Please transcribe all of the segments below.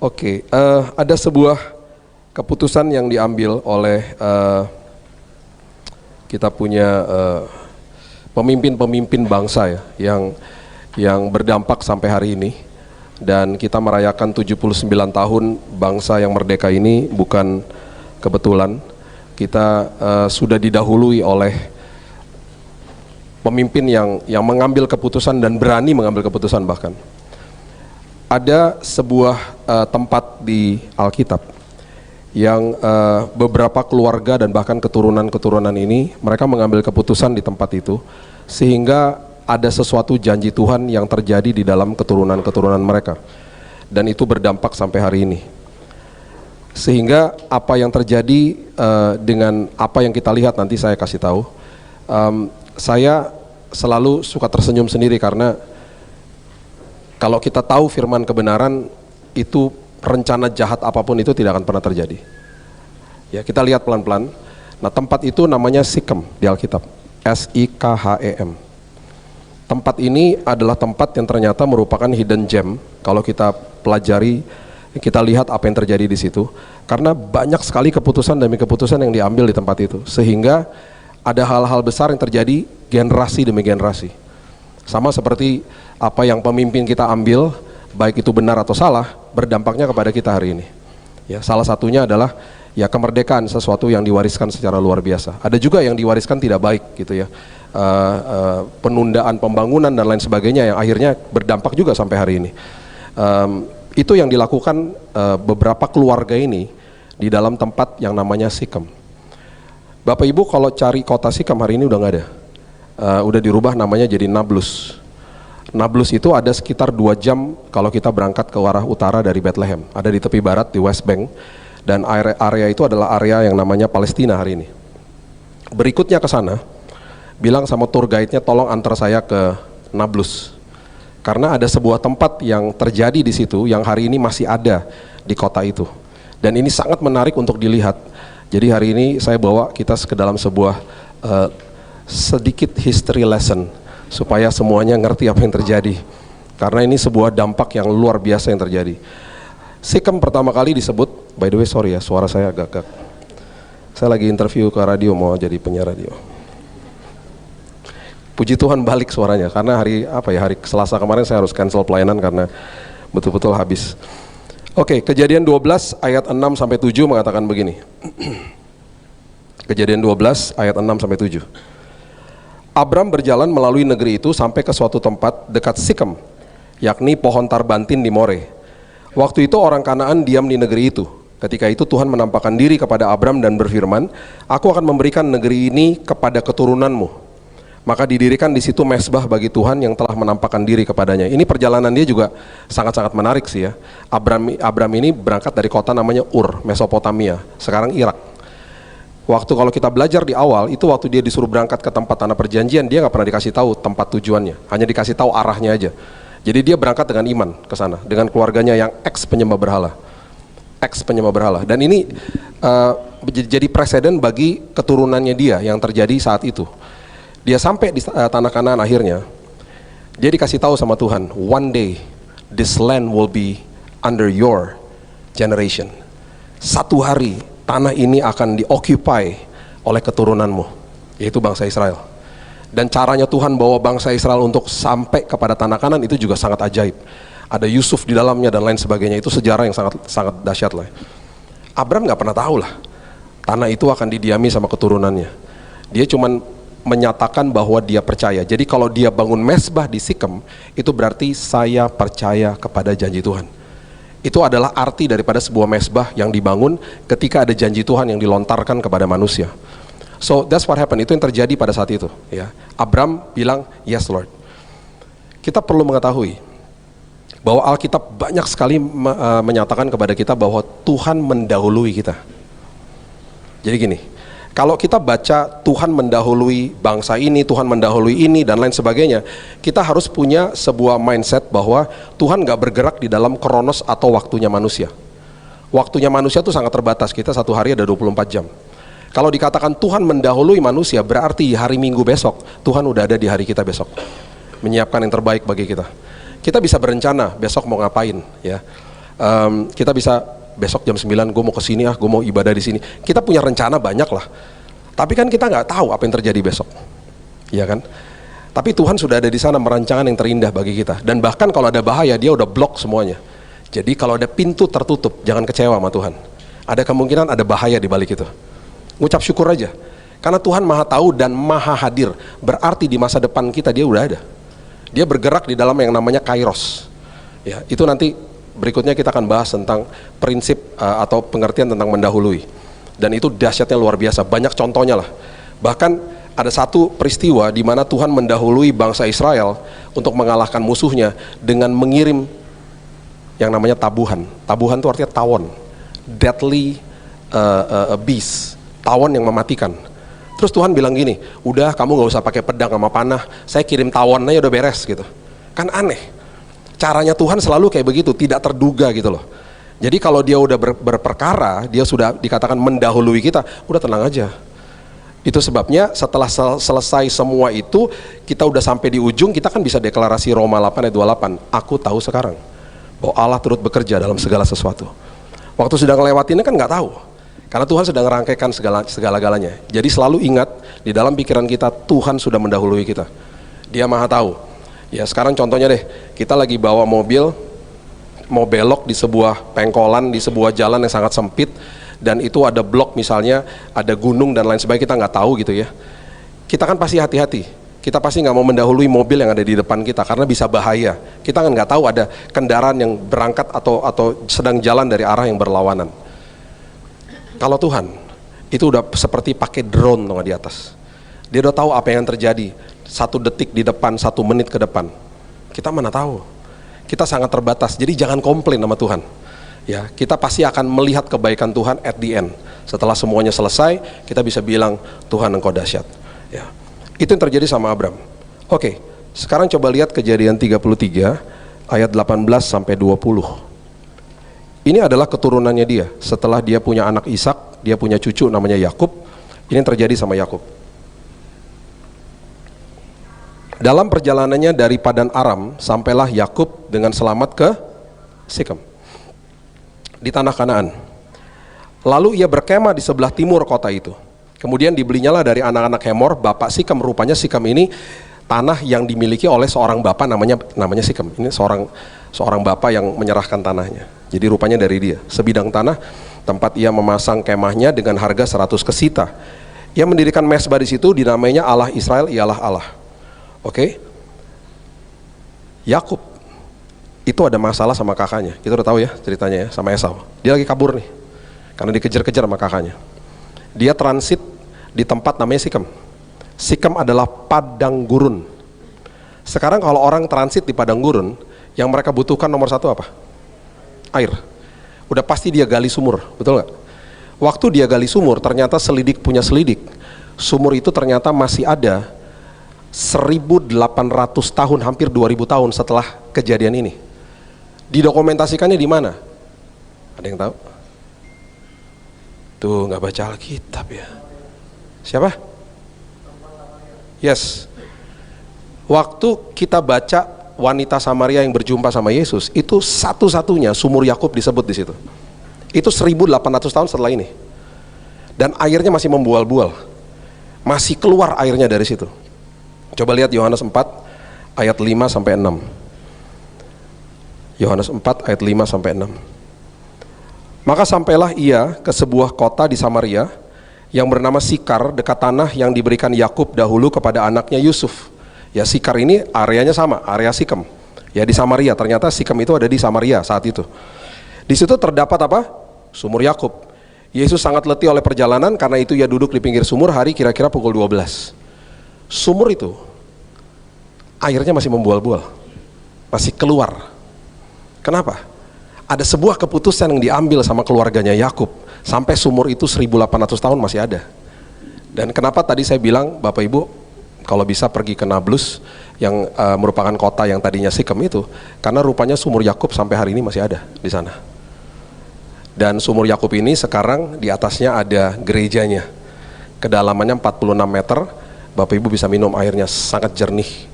Oke, ada sebuah keputusan yang diambil oleh kita punya pemimpin-pemimpin bangsa ya, yang berdampak sampai hari ini. Dan kita merayakan 79 tahun bangsa yang merdeka ini bukan kebetulan. Kita sudah didahului oleh pemimpin yang mengambil keputusan dan berani mengambil keputusan bahkan. Ada sebuah tempat di Alkitab yang beberapa keluarga dan bahkan keturunan-keturunan ini mereka mengambil keputusan di tempat itu sehingga ada sesuatu janji Tuhan yang terjadi di dalam keturunan-keturunan mereka, dan itu berdampak sampai hari ini. Sehingga apa yang terjadi dengan apa yang kita lihat nanti saya kasih tahu. Saya selalu suka tersenyum sendiri karena kalau kita tahu firman kebenaran itu, rencana jahat apapun itu tidak akan pernah terjadi. Ya, kita lihat pelan-pelan. Nah, tempat itu namanya Sikem di Alkitab, S-I-K-H-E-M. Tempat ini adalah tempat yang ternyata merupakan hidden gem. Kalau kita pelajari, kita lihat apa yang terjadi di situ. Karena banyak sekali keputusan demi keputusan yang diambil di tempat itu, sehingga ada hal-hal besar yang terjadi generasi demi generasi. Sama seperti apa yang pemimpin kita ambil, baik itu benar atau salah, berdampaknya kepada kita hari ini. Ya, salah satunya adalah ya kemerdekaan, sesuatu yang diwariskan secara luar biasa. Ada juga yang diwariskan tidak baik gitu ya, penundaan pembangunan dan lain sebagainya yang akhirnya berdampak juga sampai hari ini. Itu yang dilakukan beberapa keluarga ini di dalam tempat yang namanya Sikem. Bapak Ibu kalau cari kota Sikem hari ini udah nggak ada, udah dirubah namanya jadi Nablus. Nablus itu ada sekitar 2 jam kalau kita berangkat ke arah utara dari Bethlehem. Ada di tepi barat di West Bank, dan area itu adalah area yang namanya Palestina hari ini. Berikutnya ke sana, bilang sama tour guide-nya tolong antar saya ke Nablus. Karena ada sebuah tempat yang terjadi di situ yang hari ini masih ada di kota itu. Dan ini sangat menarik untuk dilihat. Jadi hari ini saya bawa kita ke dalam sebuah sedikit history lesson supaya semuanya ngerti apa yang terjadi. Karena ini sebuah dampak yang luar biasa yang terjadi. Sikem pertama kali disebut, by the way sorry ya suara saya agak saya lagi interview ke radio, mau jadi penyiar radio. Puji Tuhan balik suaranya, karena hari Selasa kemarin saya harus cancel pelayanan karena betul-betul habis. Oke, Kejadian 12 ayat 6 sampai 7 mengatakan begini. Kejadian 12 ayat 6 sampai 7. Abram berjalan melalui negeri itu sampai ke suatu tempat dekat Sikem, yakni pohon tarbantin di More. Waktu itu orang Kanaan diam di negeri itu. Ketika itu Tuhan menampakkan diri kepada Abram dan berfirman, "Aku akan memberikan negeri ini kepada keturunanmu." Maka didirikan di situ mezbah bagi Tuhan yang telah menampakkan diri kepadanya. Ini perjalanan dia juga sangat-sangat menarik sih ya. Abram ini berangkat dari kota namanya Ur, Mesopotamia, sekarang Irak. Waktu kalau kita belajar di awal, itu waktu dia disuruh berangkat ke tempat tanah perjanjian, dia nggak pernah dikasih tahu tempat tujuannya, hanya dikasih tahu arahnya aja. Jadi dia berangkat dengan iman ke sana, dengan keluarganya yang ex penyembah berhala. Dan ini jadi presiden bagi keturunannya dia yang terjadi saat itu. Dia sampai di tanah Kanaan akhirnya, dia dikasih tahu sama Tuhan, one day this land will be under your generation. Satu hari tanah ini akan dioccupy oleh keturunanmu, yaitu bangsa Israel. Dan caranya Tuhan bawa bangsa Israel untuk sampai kepada tanah Kanan itu juga sangat ajaib. Ada Yusuf di dalamnya dan lain sebagainya, itu sejarah yang sangat dahsyat lah. Abram nggak pernah tahu lah tanah itu akan didiami sama keturunannya. Dia cuman menyatakan bahwa dia percaya. Jadi kalau dia bangun mezbah di Sikem, itu berarti saya percaya kepada janji Tuhan. Itu adalah arti daripada sebuah mezbah yang dibangun ketika ada janji Tuhan yang dilontarkan kepada manusia. So that's what happened. Itu yang terjadi pada saat itu ya. Abram bilang yes Lord. Kita perlu mengetahui bahwa Alkitab banyak sekali menyatakan kepada kita bahwa Tuhan mendahului kita. Jadi gini, kalau kita baca Tuhan mendahului bangsa ini, Tuhan mendahului ini dan lain sebagainya, kita harus punya sebuah mindset bahwa Tuhan gak bergerak di dalam kronos atau waktunya manusia. Waktunya manusia itu sangat terbatas, kita satu hari ada 24 jam. Kalau dikatakan Tuhan mendahului manusia, berarti hari Minggu besok, Tuhan udah ada di hari kita besok, menyiapkan yang terbaik bagi kita. Kita bisa berencana besok mau ngapain ya. Kita bisa besok jam 9 gue mau ke sini, gue mau ibadah di sini. Kita punya rencana banyak lah. Tapi kan kita nggak tahu apa yang terjadi besok. Iya kan? Tapi Tuhan sudah ada di sana merancangan yang terindah bagi kita. Dan bahkan kalau ada bahaya, dia udah blok semuanya. Jadi kalau ada pintu tertutup, jangan kecewa sama Tuhan. Ada kemungkinan ada bahaya di balik itu. Ngucap syukur aja. Karena Tuhan maha tahu dan maha hadir. Berarti di masa depan kita dia udah ada. Dia bergerak di dalam yang namanya kairos. Ya, itu nanti berikutnya kita akan bahas tentang prinsip atau pengertian tentang mendahului. Dan itu dahsyatnya luar biasa. Banyak contohnya lah. Bahkan ada satu peristiwa di mana Tuhan mendahului bangsa Israel untuk mengalahkan musuhnya dengan mengirim yang namanya tabuhan. Tabuhan itu artinya tawon, deadly beast, tawon yang mematikan. Terus Tuhan bilang gini, udah kamu gak usah pakai pedang sama panah, saya kirim tawon aja udah beres gitu. Kan aneh, caranya Tuhan selalu kayak begitu, tidak terduga gitu loh. Jadi kalau dia udah berperkara, dia sudah dikatakan mendahului kita, udah tenang aja. Itu sebabnya setelah selesai semua itu, kita udah sampai di ujung, kita kan bisa deklarasi Roma 8 ayat 28. Aku tahu sekarang bahwa Allah turut bekerja dalam segala sesuatu. Waktu sudah ngelewatinnya kan nggak tahu. Karena Tuhan sedang merangkaikan segala-galanya. Jadi selalu ingat, di dalam pikiran kita, Tuhan sudah mendahului kita. Dia maha tahu. Ya sekarang contohnya deh, kita lagi bawa mobil, mau belok di sebuah pengkolan, di sebuah jalan yang sangat sempit, dan itu ada blok misalnya, ada gunung dan lain sebagainya, kita nggak tahu gitu ya. Kita kan pasti hati-hati, kita pasti nggak mau mendahului mobil yang ada di depan kita karena bisa bahaya. Kita kan nggak tahu ada kendaraan yang berangkat atau sedang jalan dari arah yang berlawanan. Kalau Tuhan itu udah seperti pakai drone di atas. Dia udah tahu apa yang terjadi 1 detik di depan, 1 menit ke depan. Kita mana tahu. Kita sangat terbatas. Jadi jangan komplain sama Tuhan. Ya, kita pasti akan melihat kebaikan Tuhan at the end. Setelah semuanya selesai, kita bisa bilang Tuhan Engkau dahsyat. Ya. Itu yang terjadi sama Abram. Oke, sekarang coba lihat Kejadian 33 ayat 18 sampai 20. Ini adalah keturunannya dia. Setelah dia punya anak Ishak, dia punya cucu namanya Yakub. Ini yang terjadi sama Yakub. Dalam perjalanannya dari Padan Aram, sampailah Yakub dengan selamat ke Sikem di tanah Kanaan. Lalu ia berkemah di sebelah timur kota itu. Kemudian dibelinya lah dari anak-anak Hemor, bapak Sikem. Rupanya Sikem ini tanah yang dimiliki oleh seorang bapak namanya Sikem. Ini seorang bapak yang menyerahkan tanahnya. Jadi rupanya dari dia. Sebidang tanah tempat ia memasang kemahnya dengan harga 100 kesita. Ia mendirikan mezbah di situ, dinamainya Allah Israel ialah Allah. Oke. Yakub itu ada masalah sama kakaknya. Kita udah tahu ya ceritanya ya, sama Esau. Dia lagi kabur nih, karena dikejar-kejar sama kakaknya. Dia transit di tempat namanya Sikem. Sikem adalah padang gurun. Sekarang kalau orang transit di padang gurun, yang mereka butuhkan nomor 1 apa? Air. Udah pasti dia gali sumur, betul nggak? Waktu dia gali sumur, ternyata selidik punya selidik. Sumur itu ternyata masih ada 1.800 tahun, hampir 2.000 tahun setelah kejadian ini. Didokumentasikannya di mana? Ada yang tahu? Tuh nggak baca Alkitab ya. Siapa? Yes. Waktu kita baca wanita Samaria yang berjumpa sama Yesus, itu satu-satunya sumur Yakub disebut di situ. Itu 1.800 tahun setelah ini. Dan airnya masih membual-bual. Masih keluar airnya dari situ. Coba lihat Yohanes 4 ayat 5 sampai 6. Yohanes 4 ayat 5 sampai 6. Maka sampailah ia ke sebuah kota di Samaria yang bernama Sikar, dekat tanah yang diberikan Yakub dahulu kepada anaknya Yusuf. Ya, Sikar ini areanya sama, area Sikem. Ya, di Samaria. Ternyata Sikem itu ada di Samaria saat itu. Di situ terdapat apa? Sumur Yakub. Yesus sangat letih oleh perjalanan, karena itu ia duduk di pinggir sumur hari kira-kira pukul 12. Sumur itu airnya masih membual-bual, masih keluar. Kenapa? Ada sebuah keputusan yang diambil sama keluarganya Yakub, sampai sumur itu 1.800 tahun masih ada. Dan kenapa tadi saya bilang Bapak Ibu kalau bisa pergi ke Nablus yang merupakan kota yang tadinya Sikem itu, karena rupanya sumur Yakub sampai hari ini masih ada di sana. Dan sumur Yakub ini sekarang di atasnya ada gerejanya, kedalamannya 46 meter. Bapak Ibu bisa minum airnya sangat jernih,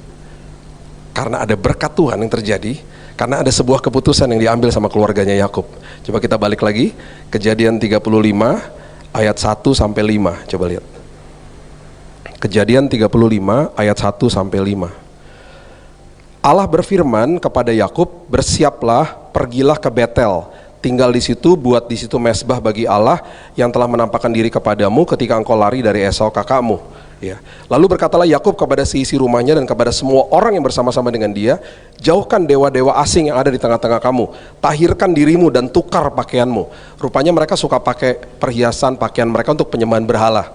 karena ada berkat Tuhan yang terjadi. Karena ada sebuah keputusan yang diambil sama keluarganya Yakub. Coba kita balik lagi, Kejadian 35 ayat 1 sampai 5. Coba lihat. Kejadian 35 ayat 1 sampai 5. Allah berfirman kepada Yakub, "Bersiaplah, pergilah ke Betel. Tinggal di situ, buat di situ mezbah bagi Allah yang telah menampakkan diri kepadamu ketika engkau lari dari Esau kakakmu." Ya. Lalu berkatalah Yakub kepada seisi rumahnya dan kepada semua orang yang bersama-sama dengan dia, "Jauhkan dewa-dewa asing yang ada di tengah-tengah kamu. Tahirkan dirimu dan tukar pakaianmu." Rupanya mereka suka pakai perhiasan pakaian mereka untuk penyembahan berhala.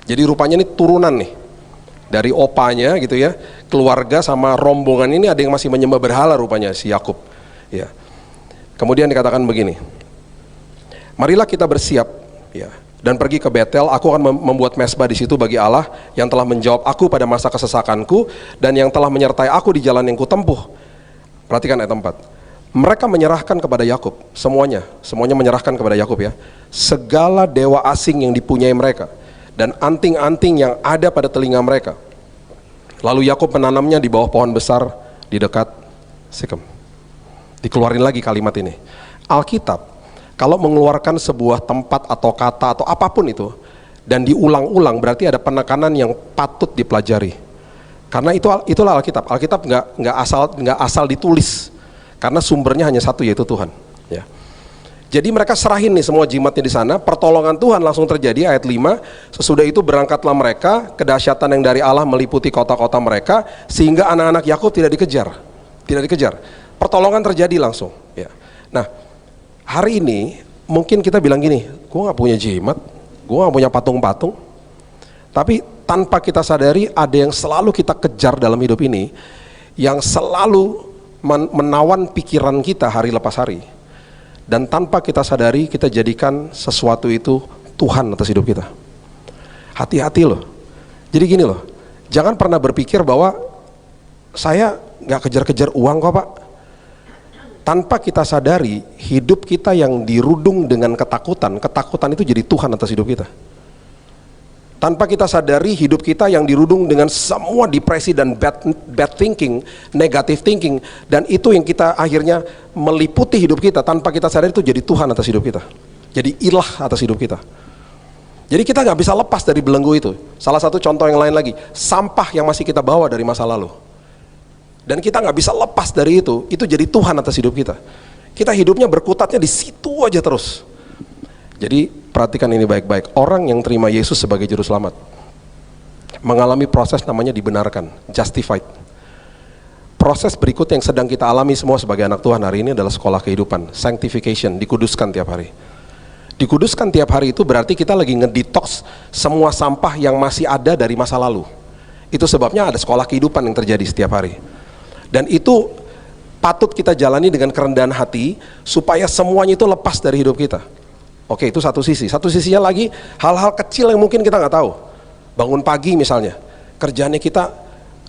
Jadi rupanya ini turunan nih dari opanya gitu ya, keluarga sama rombongan ini ada yang masih menyembah berhala rupanya si Yakub. Ya. Kemudian dikatakan begini, "Marilah kita bersiap, ya, dan pergi ke Betel. Aku akan membuat mezbah di situ bagi Allah yang telah menjawab aku pada masa kesesakanku dan yang telah menyertai aku di jalan yang kutempuh." Perhatikan ayat 4. Mereka menyerahkan kepada Yakub, semuanya menyerahkan kepada Yakub ya, segala dewa asing yang dipunyai mereka dan anting-anting yang ada pada telinga mereka. Lalu Yakub menanamnya di bawah pohon besar di dekat Sikem. Dikeluarin lagi kalimat ini. Alkitab kalau mengeluarkan sebuah tempat atau kata atau apapun itu dan diulang-ulang, berarti ada penekanan yang patut dipelajari. Karena itulah Alkitab. Alkitab nggak asal ditulis, karena sumbernya hanya satu, yaitu Tuhan. Ya. Jadi mereka serahin nih semua jimatnya di sana. Pertolongan Tuhan langsung terjadi, ayat 5. Sesudah itu berangkatlah mereka, kedahsyatan yang dari Allah meliputi kota-kota mereka, sehingga anak-anak Yakub tidak dikejar. Pertolongan terjadi langsung. Ya. Nah, hari ini mungkin kita bilang gini, gue gak punya jimat, gue gak punya patung-patung. Tapi tanpa kita sadari ada yang selalu kita kejar dalam hidup ini, yang selalu menawan pikiran kita hari lepas hari. Dan tanpa kita sadari kita jadikan sesuatu itu Tuhan atas hidup kita. Hati-hati loh. Jadi gini loh, jangan pernah berpikir bahwa saya gak kejar-kejar uang kok Pak. Tanpa kita sadari, hidup kita yang dirudung dengan ketakutan itu jadi Tuhan atas hidup kita. Tanpa kita sadari, hidup kita yang dirudung dengan semua depresi dan bad thinking, negative thinking, dan itu yang kita akhirnya meliputi hidup kita. Tanpa kita sadari itu jadi Tuhan atas hidup kita, jadi ilah atas hidup kita. Jadi kita nggak bisa lepas dari belenggu itu. Salah satu contoh yang lain lagi, sampah yang masih kita bawa dari masa lalu. Dan kita nggak bisa lepas dari itu jadi Tuhan atas hidup kita. Kita hidupnya berkutatnya di situ aja terus. Jadi perhatikan ini baik-baik. Orang yang terima Yesus sebagai juru selamat mengalami proses namanya dibenarkan, justified. Proses berikutnya yang sedang kita alami semua sebagai anak Tuhan hari ini adalah sekolah kehidupan, sanctification, dikuduskan tiap hari. Dikuduskan tiap hari itu berarti kita lagi ngedetox semua sampah yang masih ada dari masa lalu. Itu sebabnya ada sekolah kehidupan yang terjadi setiap hari. Dan itu patut kita jalani dengan kerendahan hati supaya semuanya itu lepas dari hidup kita. Oke, itu satu sisi. Satu sisinya lagi hal-hal kecil yang mungkin kita nggak tahu. Bangun pagi misalnya, kerjaannya kita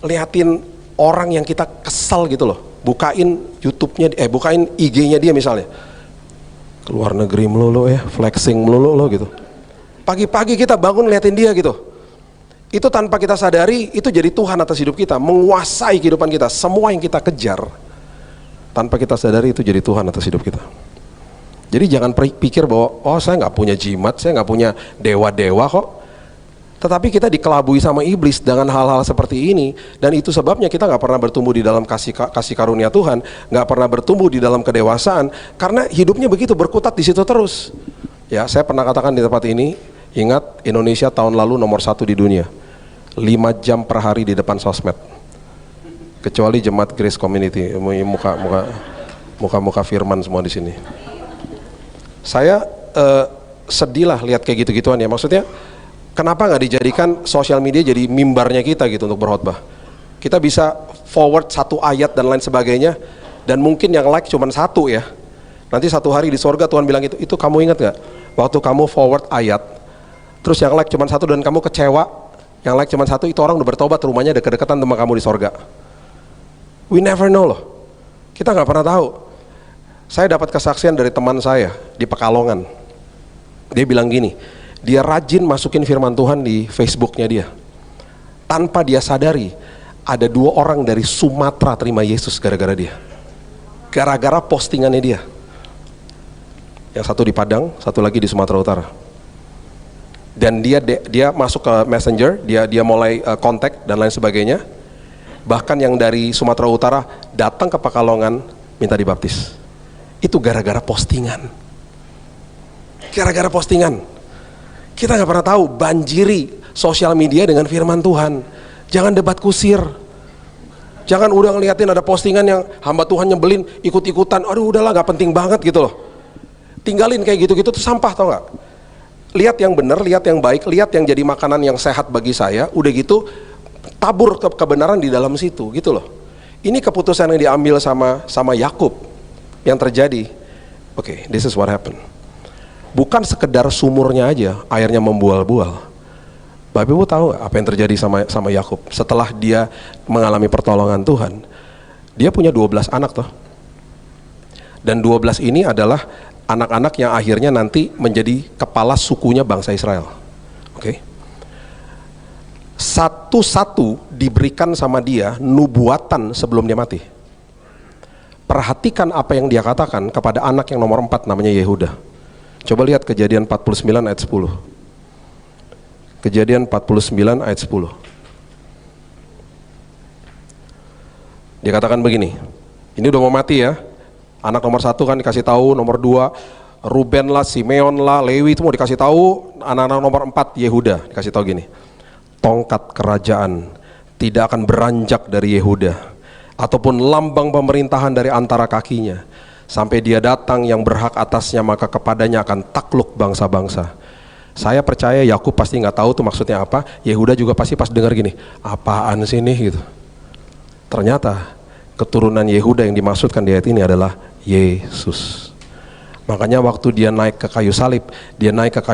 liatin orang yang kita kesal gitu loh. Bukain YouTube-nya, bukain IG-nya dia misalnya. Keluar negeri melulu ya, flexing melulu loh gitu. Pagi-pagi kita bangun liatin dia gitu. Itu tanpa kita sadari, itu jadi Tuhan atas hidup kita, menguasai kehidupan kita. Semua yang kita kejar, tanpa kita sadari itu jadi Tuhan atas hidup kita. Jadi jangan pikir bahwa, oh saya nggak punya jimat, saya nggak punya dewa-dewa kok. Tetapi kita dikelabui sama iblis dengan hal-hal seperti ini. Dan itu sebabnya kita nggak pernah bertumbuh di dalam kasih karunia Tuhan, nggak pernah bertumbuh di dalam kedewasaan, karena hidupnya begitu berkutat di situ terus. Ya, saya pernah katakan di tempat ini, ingat Indonesia tahun lalu nomor 1 di dunia, 5 jam per hari di depan sosmed. Kecuali jemaat Grace Community, muka firman semua di sini. Saya sedih lah lihat kayak gitu-gituan ya. Maksudnya kenapa nggak dijadikan sosial media jadi mimbarnya kita gitu untuk berkhotbah. Kita bisa forward satu ayat dan lain sebagainya, dan mungkin yang like cuma 1 ya. Nanti satu hari di sorga Tuhan bilang itu kamu ingat nggak waktu kamu forward ayat, terus yang like cuma 1 dan kamu kecewa, yang like cuma 1, itu orang udah bertobat, rumahnya deket-deketan sama kamu di sorga. We never know loh. Kita nggak pernah tahu. Saya dapat kesaksian dari teman saya di Pekalongan. Dia bilang gini, dia rajin masukin firman Tuhan di Facebooknya dia. Tanpa dia sadari, ada 2 orang dari Sumatera terima Yesus gara-gara dia. gara-gara postingannya dia. Yang satu di Padang, satu lagi di Sumatera Utara. Dan dia masuk ke Messenger, dia mulai kontak dan lain sebagainya. Bahkan yang dari Sumatera Utara datang ke Pekalongan minta dibaptis. Itu gara-gara postingan. Gara-gara postingan. Kita nggak pernah tahu, banjiri sosial media dengan firman Tuhan. Jangan debat kusir. Jangan udah ngeliatin ada postingan yang hamba Tuhan nyebelin, ikut-ikutan. Aduh udahlah, nggak penting banget gitu loh. Tinggalin kayak gitu-gitu tuh sampah, tau nggak? Lihat yang benar, lihat yang baik, lihat yang jadi makanan yang sehat bagi saya. Udah gitu tabur kebenaran di dalam situ gitu loh. Ini keputusan yang diambil sama Yakub yang terjadi. Oke, this is what happened. Bukan sekedar sumurnya aja airnya membual-bual. Bapak Ibu tahu apa yang terjadi sama Yakub setelah dia mengalami pertolongan Tuhan? Dia punya 12 anak toh. Dan 12 ini adalah anak-anak yang akhirnya nanti menjadi kepala sukunya bangsa Israel. Oke. Satu-satu diberikan sama dia nubuatan sebelum dia mati. Perhatikan apa yang dia katakan kepada anak yang nomor 4 namanya Yehuda. Coba lihat Kejadian 49 ayat 10. Kejadian 49 ayat 10. Dia katakan begini. Ini udah mau mati ya. Anak nomor 1 kan dikasih tahu, nomor 2 Ruben lah, Simeon lah, Lewi itu mau dikasih tahu, anak-anak nomor 4 Yehuda dikasih tahu gini. Tongkat kerajaan tidak akan beranjak dari Yehuda, ataupun lambang pemerintahan dari antara kakinya, sampai dia datang yang berhak atasnya, maka kepadanya akan takluk bangsa-bangsa. Saya percaya Yakub pasti nggak tahu tuh maksudnya apa. Yehuda juga pasti pas dengar gini, apaan sih nih gitu. Ternyata keturunan Yehuda yang dimaksudkan di ayat ini adalah Yesus. Makanya waktu dia naik ke kayu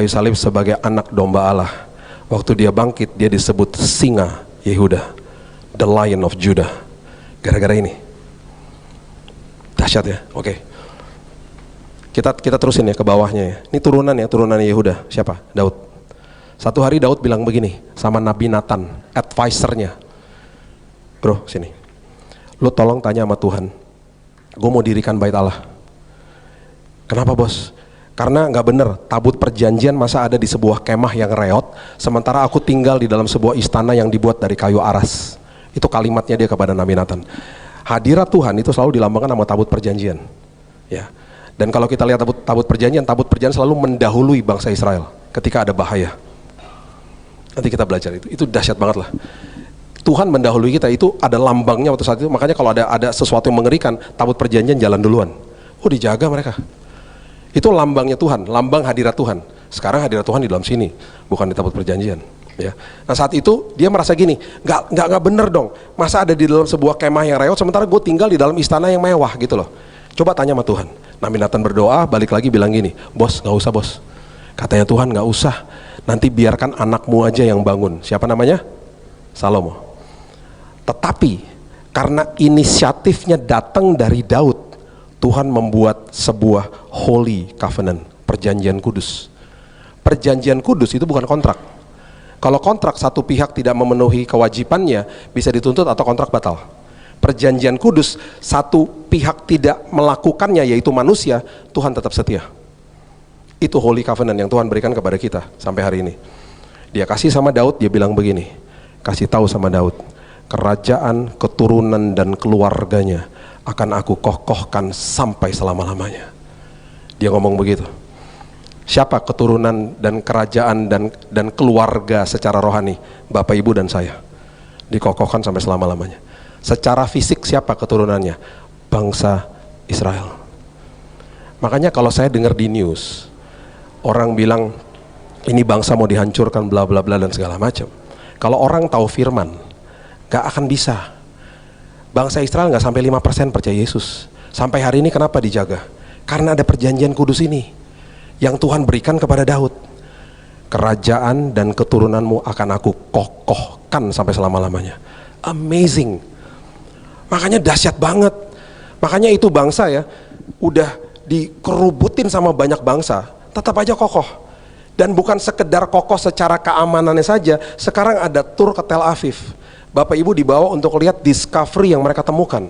salib sebagai anak domba Allah. Waktu dia bangkit, dia disebut singa Yehuda, the Lion of Judah. Gara-gara ini. Dahsyat ya. Oke. Kita terusin ya ke bawahnya ya. Ini turunan Yehuda. Siapa? Daud. Satu hari Daud bilang begini sama Nabi Nathan, advisernya. Bro, sini. Lu tolong tanya sama Tuhan. Gue mau dirikan bait Allah. Kenapa bos? Karena nggak bener, tabut perjanjian masa ada di sebuah kemah yang reot, sementara aku tinggal di dalam sebuah istana yang dibuat dari kayu aras. Itu kalimatnya dia kepada Nabi Nathan. Hadirat Tuhan itu selalu dilambangkan sama tabut perjanjian. Ya. Dan kalau kita lihat tabut perjanjian selalu mendahului bangsa Israel ketika ada bahaya. Nanti kita belajar itu dahsyat banget lah. Tuhan mendahului kita, itu ada lambangnya waktu saat itu. Makanya kalau ada sesuatu yang mengerikan, tabut perjanjian jalan duluan. Oh, dijaga mereka. Itu lambangnya Tuhan, lambang hadirat Tuhan. Sekarang hadirat Tuhan di dalam sini, bukan di tabut perjanjian. Ya. Nah saat itu dia merasa gini, nggak bener dong. Masa ada di dalam sebuah kemah yang reot, sementara gue tinggal di dalam istana yang mewah gitu loh. Coba tanya sama Tuhan. Nabi Nathan berdoa, balik lagi bilang gini, bos nggak usah bos. Katanya Tuhan nggak usah. Nanti biarkan anakmu aja yang bangun. Siapa namanya? Salomo. Tetapi karena inisiatifnya datang dari Daud, Tuhan membuat sebuah holy covenant, perjanjian kudus. Perjanjian kudus itu bukan kontrak. Kalau kontrak satu pihak tidak memenuhi kewajibannya, bisa dituntut atau kontrak batal. Perjanjian kudus satu pihak tidak melakukannya, yaitu manusia, Tuhan tetap setia. Itu holy covenant yang Tuhan berikan kepada kita sampai hari ini. Dia kasih sama Daud, dia bilang begini, kasih tahu sama Daud, kerajaan, keturunan dan keluarganya akan aku kokohkan sampai selama-lamanya. Dia ngomong begitu. Siapa keturunan dan kerajaan dan keluarga secara rohani? Bapak, Ibu, dan saya. Dikokohkan sampai selama-lamanya. Secara fisik siapa keturunannya? Bangsa Israel. Makanya kalau saya dengar di news, orang bilang ini bangsa mau dihancurkan bla bla bla dan segala macam. Kalau orang tahu firman, gak akan bisa. Bangsa Israel gak sampai 5% percaya Yesus. Sampai hari ini kenapa dijaga? Karena ada perjanjian kudus ini yang Tuhan berikan kepada Daud. Kerajaan dan keturunanmu akan aku kokohkan sampai selama-lamanya. Amazing. Makanya dahsyat banget. Makanya itu bangsa ya, udah dikerubutin sama banyak bangsa, tetap aja kokoh. Dan bukan sekedar kokoh secara keamanannya saja. Sekarang ada tur ke Tel Aviv. Bapak Ibu dibawa untuk lihat discovery yang mereka temukan.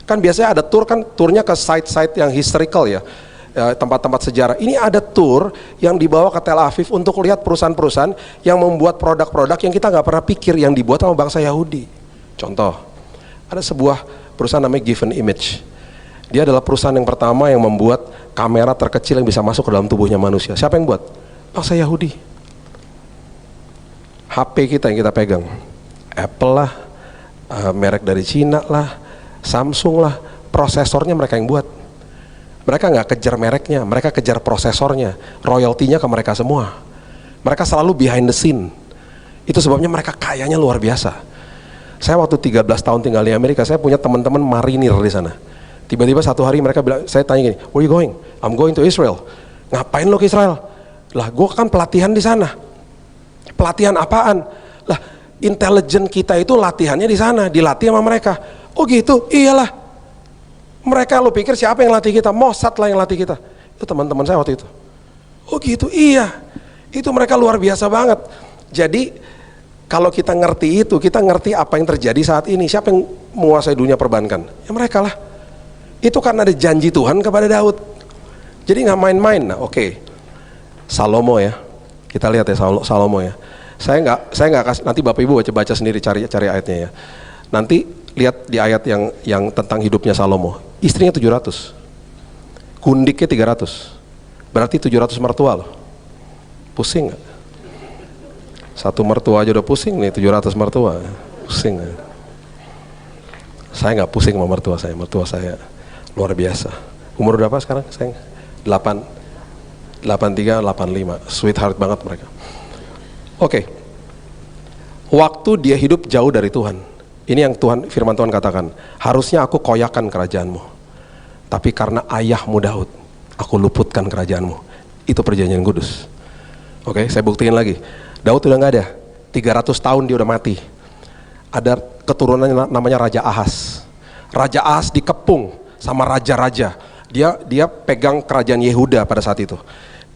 Kan biasanya ada tour, kan turnya ke site-site yang historical ya, tempat-tempat sejarah. Ini ada tour yang dibawa ke Tel Aviv untuk lihat perusahaan-perusahaan yang membuat produk-produk yang kita nggak pernah pikir yang dibuat sama bangsa Yahudi. Contoh, ada sebuah perusahaan namanya Given Image. Dia adalah perusahaan yang pertama yang membuat kamera terkecil yang bisa masuk ke dalam tubuhnya manusia. Siapa yang buat? Bangsa Yahudi. HP kita yang kita pegang, Apple lah, merek dari Cina lah, Samsung lah, prosesornya mereka yang buat. Mereka nggak kejar mereknya, mereka kejar prosesornya, royaltinya ke mereka semua. Mereka selalu behind the scene. Itu sebabnya mereka kayanya luar biasa. Saya waktu 13 tahun tinggal di Amerika, saya punya teman-teman marinir di sana. Tiba-tiba satu hari mereka bilang, saya tanya gini, where you going? I'm going to Israel. Ngapain lo ke Israel? Lah, gue kan pelatihan di sana. Pelatihan apaan? Lah, intelijen kita itu latihannya di sana, dilatih sama mereka. Oh gitu? Iyalah. Mereka, lo pikir siapa yang latih kita? Mossad lah yang latih kita. Itu teman-teman saya waktu itu. Oh gitu? Iya. Itu mereka luar biasa banget. Jadi kalau kita ngerti itu, kita ngerti apa yang terjadi saat ini. Siapa yang menguasai dunia perbankan? Ya mereka lah. Itu karena ada janji Tuhan kepada Daud. Jadi nggak main-main. Nah, oke. Salomo ya. Kita lihat ya Salomo ya. Saya nggak kasih, nanti Bapak Ibu baca sendiri, cari ayatnya ya. Nanti lihat di ayat yang tentang hidupnya Salomo. Istrinya 700. Kundiknya 300. Berarti 700 mertua loh. Pusing nggak? Satu mertua aja udah pusing nih, 700 mertua. Pusing gak? Saya nggak pusing sama mertua saya luar biasa. Umur berapa sekarang? Saya 83, 85. Sweetheart banget mereka. Oke. Waktu dia hidup jauh dari Tuhan. Ini yang firman Tuhan katakan, harusnya aku koyakan kerajaanmu. Tapi karena ayahmu Daud, aku luputkan kerajaanmu. Itu perjanjian kudus. Oke, saya buktiin lagi. Daud udah nggak ada, 300 tahun dia udah mati. Ada keturunannya namanya Raja Ahaz. Raja Ahaz dikepung sama raja-raja. Dia pegang kerajaan Yehuda pada saat itu.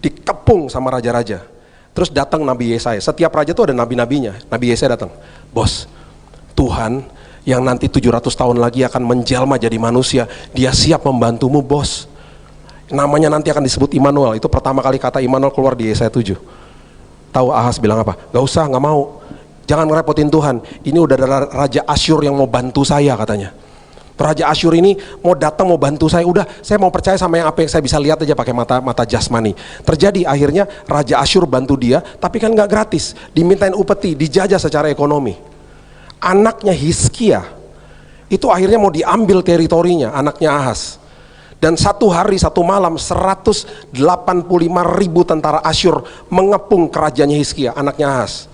Dikepung sama raja-raja. Terus datang Nabi Yesaya. Setiap raja tuh ada nabi-nabinya. Nabi Yesaya datang. Bos, Tuhan yang nanti 700 tahun lagi akan menjelma jadi manusia, dia siap membantumu bos. Namanya nanti akan disebut Immanuel. Itu pertama kali kata Immanuel keluar di Yesaya 7. Tahu Ahaz bilang apa? Gak usah, gak mau. Jangan ngerepotin Tuhan. Ini udah ada Raja Asyur yang mau bantu saya katanya. Raja Asyur ini mau datang mau bantu saya. Udah, saya mau percaya sama apa yang saya bisa lihat aja pakai mata jasmani. Terjadi akhirnya Raja Asyur bantu dia, tapi kan gak gratis. Dimintain upeti, dijajah secara ekonomi. Anaknya Hizkia itu akhirnya mau diambil teritorinya, anaknya Ahaz. Dan satu hari satu malam 185.000 tentara Asyur mengepung kerajaannya Hizkia, anaknya Ahaz.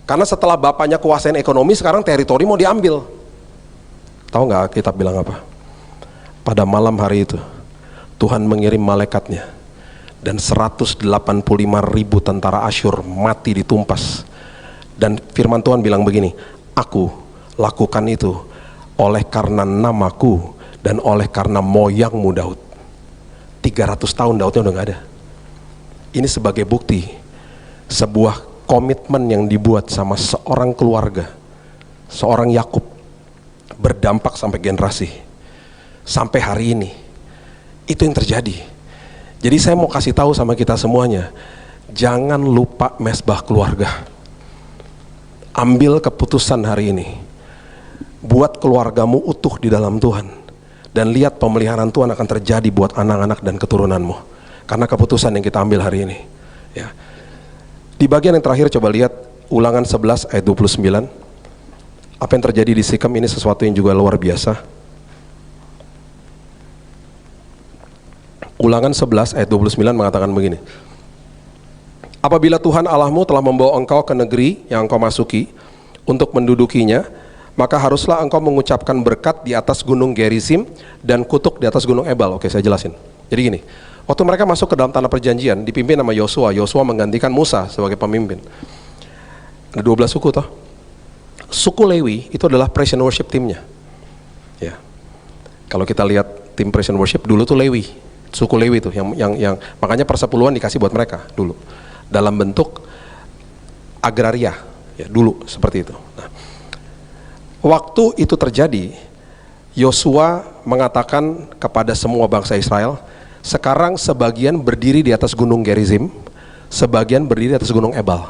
Karena setelah bapaknya kuasain ekonomi, sekarang teritori mau diambil. Tahu nggak Alkitab bilang apa? Pada malam hari itu Tuhan mengirim malaikatnya dan 185.000 tentara Asyur mati ditumpas. Dan firman Tuhan bilang begini, aku lakukan itu oleh karena namaku dan oleh karena moyangmu Daud. 300 tahun Daudnya udah gak ada. Ini sebagai bukti sebuah komitmen yang dibuat sama seorang keluarga, seorang Yakub, berdampak sampai generasi, sampai hari ini. Itu yang terjadi. Jadi saya mau kasih tahu sama kita semuanya, jangan lupa mesbah keluarga. Ambil keputusan hari ini, buat keluargamu utuh di dalam Tuhan, dan lihat pemeliharaan Tuhan akan terjadi buat anak-anak dan keturunanmu, karena keputusan yang kita ambil hari ini ya. Di bagian yang terakhir coba lihat Ulangan 11 ayat 29. Apa yang terjadi di Sikem ini sesuatu yang juga luar biasa. Ulangan 11 ayat 29 mengatakan begini, apabila Tuhan Allahmu telah membawa engkau ke negeri yang engkau masuki untuk mendudukinya, maka haruslah engkau mengucapkan berkat di atas gunung Gerizim dan kutuk di atas gunung Ebal. Oke, saya jelasin. Jadi gini, waktu mereka masuk ke dalam tanah perjanjian, dipimpin sama Yosua. Yosua menggantikan Musa sebagai pemimpin. Ada 12 suku toh. Suku Lewi itu adalah praise and worship timnya. Ya. Kalau kita lihat tim praise and worship dulu tuh Lewi, suku Lewi tuh yang makanya persepuluhan dikasih buat mereka dulu dalam bentuk agraria ya dulu seperti itu. Nah, waktu itu terjadi, Yosua mengatakan kepada semua bangsa Israel, sekarang sebagian berdiri di atas gunung Gerizim, sebagian berdiri di atas gunung Ebal.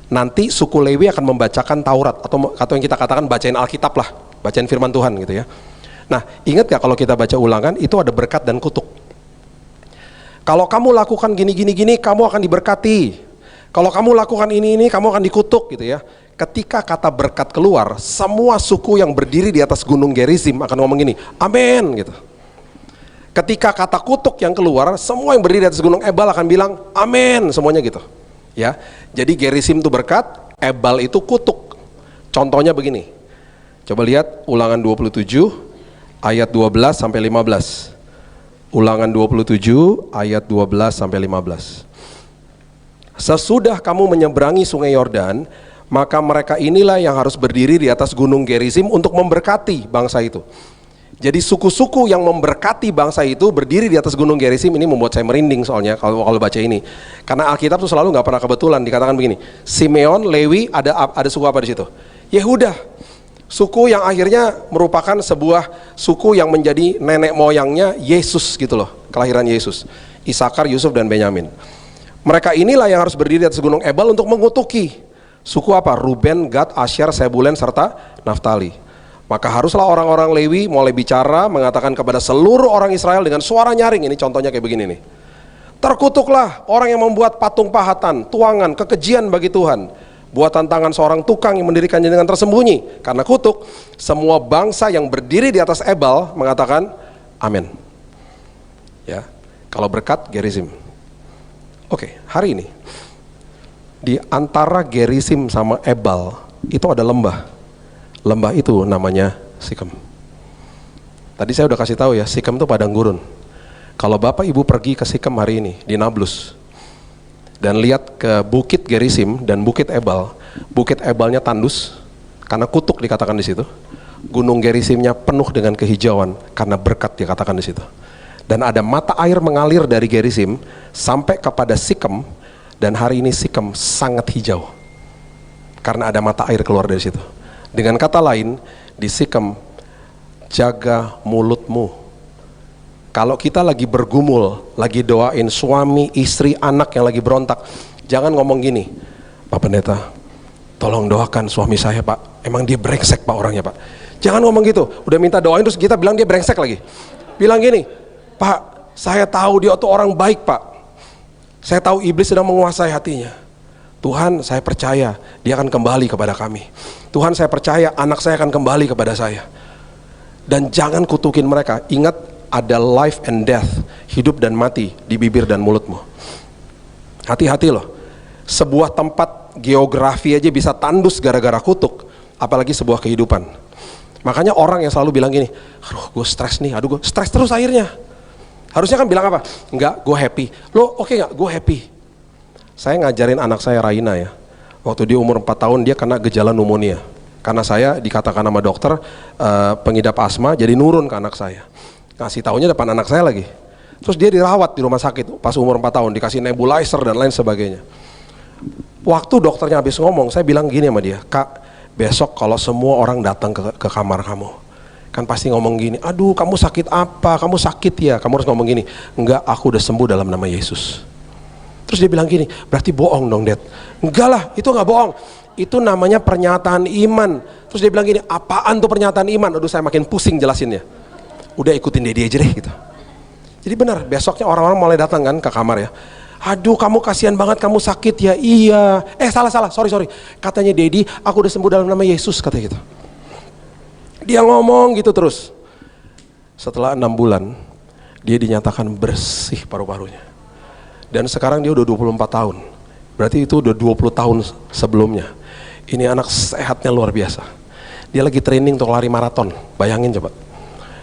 Nanti suku Lewi akan membacakan Taurat, atau yang kita katakan bacain Alkitab lah, bacain firman Tuhan gitu ya. Nah, ingat gak kalau kita baca Ulangan itu ada berkat dan kutuk. Kalau kamu lakukan gini, kamu akan diberkati. Kalau kamu lakukan ini, kamu akan dikutuk gitu ya. Ketika kata berkat keluar, semua suku yang berdiri di atas gunung Gerizim akan ngomong gini, amin gitu. Ketika kata kutuk yang keluar, semua yang berdiri di atas gunung Ebal akan bilang amin, semuanya gitu. Ya. Jadi Gerizim itu berkat, Ebal itu kutuk. Contohnya begini. Coba lihat Ulangan 27 ayat 12 sampai 15. Ulangan 27 ayat 12 sampai 15. Sesudah kamu menyeberangi sungai Yordan, maka mereka inilah yang harus berdiri di atas gunung Gerizim untuk memberkati bangsa itu. Jadi suku-suku yang memberkati bangsa itu berdiri di atas gunung Gerizim. Ini membuat saya merinding soalnya kalau baca ini. Karena Alkitab tuh selalu nggak pernah kebetulan. Dikatakan begini, Simeon, Lewi, ada suku apa di situ? Yehuda. Suku yang akhirnya merupakan sebuah suku yang menjadi nenek moyangnya Yesus gitu loh, kelahiran Yesus. Isakar, Yusuf, dan Benyamin. Mereka inilah yang harus berdiri di atas gunung Ebal untuk mengutuki suku apa? Ruben, Gad, Asyer, Sebulen, serta Naftali. Maka haruslah orang-orang Lewi mulai bicara mengatakan kepada seluruh orang Israel dengan suara nyaring. Ini contohnya kayak begini nih. Terkutuklah orang yang membuat patung pahatan, tuangan, kekejian bagi Tuhan, buatan tangan seorang tukang yang mendirikannya dengan tersembunyi. Karena kutuk, semua bangsa yang berdiri di atas Ebal mengatakan amin. Ya, kalau berkat Gerizim. Oke, hari ini di antara Gerizim sama Ebal itu ada lembah. Lembah itu namanya Sikem. Tadi saya udah kasih tahu ya, Sikem itu padang gurun. Kalau Bapak Ibu pergi ke Sikem hari ini di Nablus dan lihat ke Bukit Gerizim dan Bukit Ebal, Bukit Ebalnya tandus karena kutuk dikatakan di situ. Gunung Gerizimnya penuh dengan kehijauan karena berkat dikatakan di situ. Dan ada mata air mengalir dari Gerizim sampai kepada Sikem, dan hari ini Sikem sangat hijau karena ada mata air keluar dari situ. Dengan kata lain, di Sikem, jaga mulutmu. Kalau kita lagi bergumul, lagi doain suami, istri, anak yang lagi berontak, jangan ngomong gini, Pak Pendeta, tolong doakan suami saya Pak, emang dia brengsek Pak orangnya Pak. Jangan ngomong gitu, udah minta doain terus kita bilang dia brengsek lagi. Bilang gini, Pak, saya tahu dia tuh orang baik Pak. Saya tahu iblis sedang menguasai hatinya. Tuhan, saya percaya dia akan kembali kepada kami. Tuhan, saya percaya anak saya akan kembali kepada saya. Dan jangan kutukin mereka. Ingat, ada life and death, hidup dan mati di bibir dan mulutmu. Hati-hati loh. Sebuah tempat geografi aja bisa tandus gara-gara kutuk, apalagi sebuah kehidupan. Makanya orang yang selalu bilang gini, aduh gue stres nih, aduh gue stres terus akhirnya. Harusnya kan bilang apa? Enggak, gue happy. Lo oke nggak? Gue happy. Saya ngajarin anak saya Raina ya, waktu dia umur 4 tahun dia kena gejala pneumonia. Karena saya dikatakan sama dokter pengidap asma, jadi nurun ke anak saya. Ngasih taunya depan anak saya lagi. Terus dia dirawat di rumah sakit pas umur 4 tahun, dikasih nebulizer dan lain sebagainya. Waktu dokternya habis ngomong, saya bilang gini sama dia, Kak, besok kalau semua orang datang ke kamar kamu, kan pasti ngomong gini, aduh kamu sakit apa, kamu sakit ya, kamu harus ngomong gini, enggak, aku udah sembuh dalam nama Yesus. Terus dia bilang gini, berarti bohong dong Dad. Enggak lah, itu gak bohong, itu namanya pernyataan iman. Terus dia bilang gini, apaan tuh pernyataan iman? Aduh saya makin pusing jelasinnya. Udah ikutin Dedi aja deh gitu. Jadi benar, besoknya orang-orang mulai datang kan ke kamar ya, aduh kamu kasihan banget, kamu sakit ya. Iya, salah, sorry, katanya Dedi, aku udah sembuh dalam nama Yesus, katanya gitu. Dia ngomong gitu terus. Setelah 6 bulan dia dinyatakan bersih paru-parunya. Dan sekarang dia udah 24 tahun. Berarti itu udah 20 tahun sebelumnya. Ini anak sehatnya luar biasa. Dia lagi training untuk lari maraton. Bayangin coba.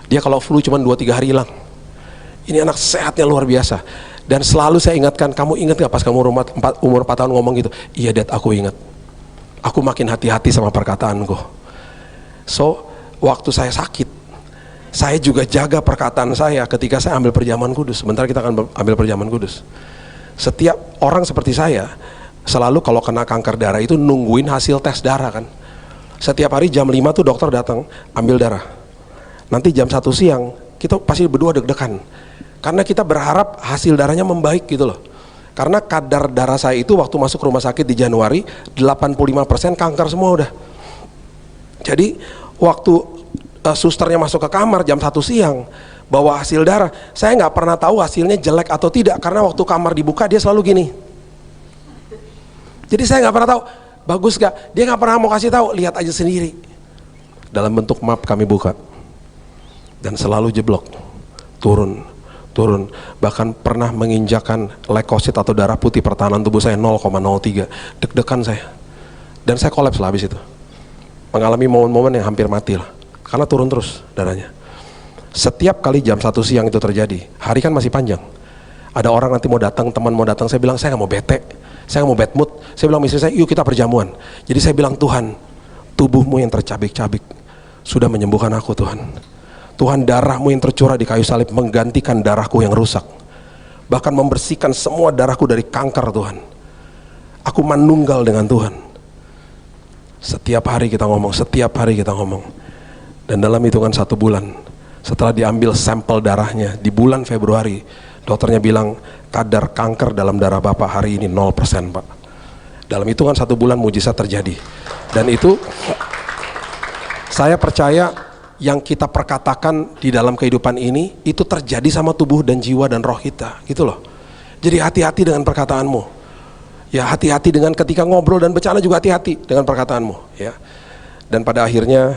Dia kalau flu cuma 2-3 hari hilang. Ini anak sehatnya luar biasa. Dan selalu saya ingatkan, kamu ingat gak pas kamu umur 4 tahun ngomong gitu? Iya Dad, aku ingat. Aku makin hati-hati sama perkataanku. So, waktu saya sakit, saya juga jaga perkataan saya ketika saya ambil perjamuan kudus. Sebentar kita akan ambil perjamuan kudus. Setiap orang seperti saya, selalu kalau kena kanker darah itu nungguin hasil tes darah kan. Setiap hari jam 5 tuh dokter datang, ambil darah. nanti jam 1 siang kita pasti berdua deg-degan, karena kita berharap hasil darahnya membaik gitu loh. Karena kadar darah saya itu waktu masuk rumah sakit di Januari 85% kanker semua udah. Jadi waktu susternya masuk ke kamar jam 1 siang bawa hasil darah, saya nggak pernah tahu hasilnya jelek atau tidak, karena waktu kamar dibuka dia selalu gini. Jadi saya nggak pernah tahu bagus gak, dia nggak pernah mau kasih tahu, lihat aja sendiri. Dalam bentuk map kami buka dan selalu jeblok, turun, bahkan pernah menginjakan leukosit atau darah putih pertahanan tubuh saya 0,03, deg-degan saya, dan saya kolaps lah habis itu, mengalami momen-momen yang hampir mati lah, karena turun terus darahnya. Setiap kali jam 1 siang itu terjadi, hari kan masih panjang, ada orang nanti mau datang, teman mau datang, saya bilang saya nggak mau bete, saya nggak mau bad mood, saya bilang istri saya, yuk kita perjamuan. Jadi saya bilang, Tuhan, tubuhmu yang tercabik-cabik sudah menyembuhkan aku Tuhan. Tuhan, darahmu yang tercurah di kayu salib menggantikan darahku yang rusak, bahkan membersihkan semua darahku dari kanker Tuhan. Aku manunggal dengan Tuhan. Setiap hari kita ngomong, dan dalam hitungan 1 bulan setelah diambil sampel darahnya di bulan Februari, dokternya bilang kadar kanker dalam darah Bapak hari ini 0% Pak. Dalam hitungan 1 bulan mujizat terjadi. Dan itu saya percaya yang kita perkatakan di dalam kehidupan ini itu terjadi sama tubuh dan jiwa dan roh kita, gitu loh. Jadi hati-hati dengan perkataanmu. Ya, hati-hati dengan ketika ngobrol dan bercanda juga hati-hati dengan perkataanmu, ya. Dan pada akhirnya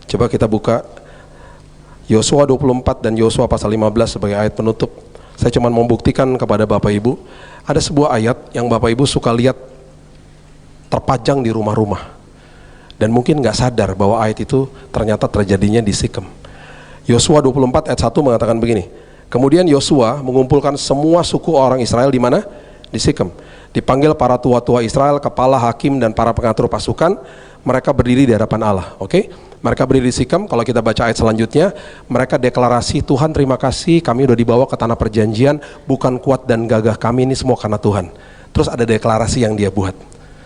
coba kita buka Yosua 24 dan Yosua pasal 15 sebagai ayat penutup. Saya cuma membuktikan kepada Bapak Ibu, ada sebuah ayat yang Bapak Ibu suka lihat terpajang di rumah-rumah, dan mungkin nggak sadar bahwa ayat itu ternyata terjadinya di Sikem. Yosua 24 ayat 1 mengatakan begini, kemudian Yosua mengumpulkan semua suku orang Israel di mana? Di Sikem. Dipanggil para tua-tua Israel, kepala hakim dan para pengatur pasukan, mereka berdiri di hadapan Allah. Oke? Mereka berdiri di Sikem. Kalau kita baca ayat selanjutnya, mereka deklarasi, Tuhan terima kasih, kami udah dibawa ke tanah perjanjian, bukan kuat dan gagah kami, ini semua karena Tuhan. Terus ada deklarasi yang dia buat,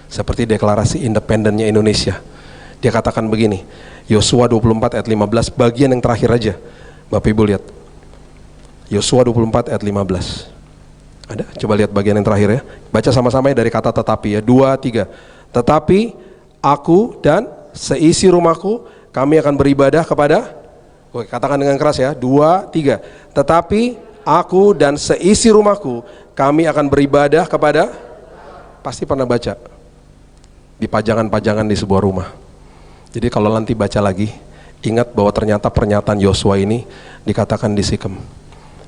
seperti deklarasi independennya Indonesia. Dia katakan begini, Yosua 24 ayat 15, bagian yang terakhir aja, Bapak Ibu lihat, Yosua 24 ayat 15. Ada? Coba lihat bagian yang terakhir ya. Baca sama-sama ya dari kata tetapi ya, 2, 3. Tetapi aku dan seisi rumahku, kami akan beribadah kepada, oke, katakan dengan keras ya, 2, 3. Tetapi aku dan seisi rumahku, kami akan beribadah kepada, pasti pernah baca, di pajangan-pajangan di sebuah rumah. Jadi kalau nanti baca lagi, ingat bahwa ternyata pernyataan Yosua ini dikatakan di Sikem.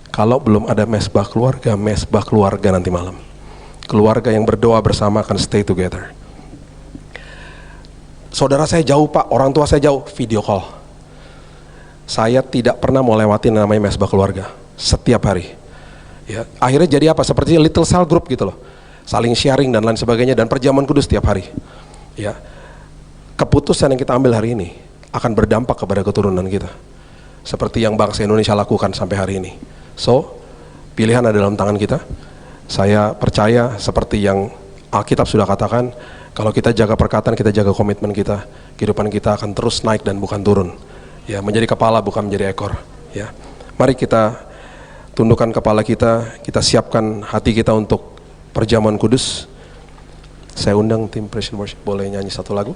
Kalau belum ada mesbah keluarga nanti malam. Keluarga yang berdoa bersama akan stay together. Saudara saya jauh Pak, orang tua saya jauh, video call. Saya tidak pernah mau lewatin namanya mesbah keluarga, setiap hari. Ya, akhirnya jadi apa? Seperti little cell group gitu loh. Saling sharing dan lain sebagainya, dan perjamuan kudus setiap hari. Ya. Keputusan yang kita ambil hari ini akan berdampak kepada keturunan kita, seperti yang bangsa Indonesia lakukan sampai hari ini. So, pilihan ada dalam tangan kita. Saya percaya seperti yang Alkitab sudah katakan, kalau kita jaga perkataan, kita jaga komitmen kita, kehidupan kita akan terus naik dan bukan turun. Ya, menjadi kepala bukan menjadi ekor. Ya, mari kita tundukkan kepala kita siapkan hati kita untuk perjamuan kudus. Saya undang tim Praise and Worship boleh nyanyi satu lagu.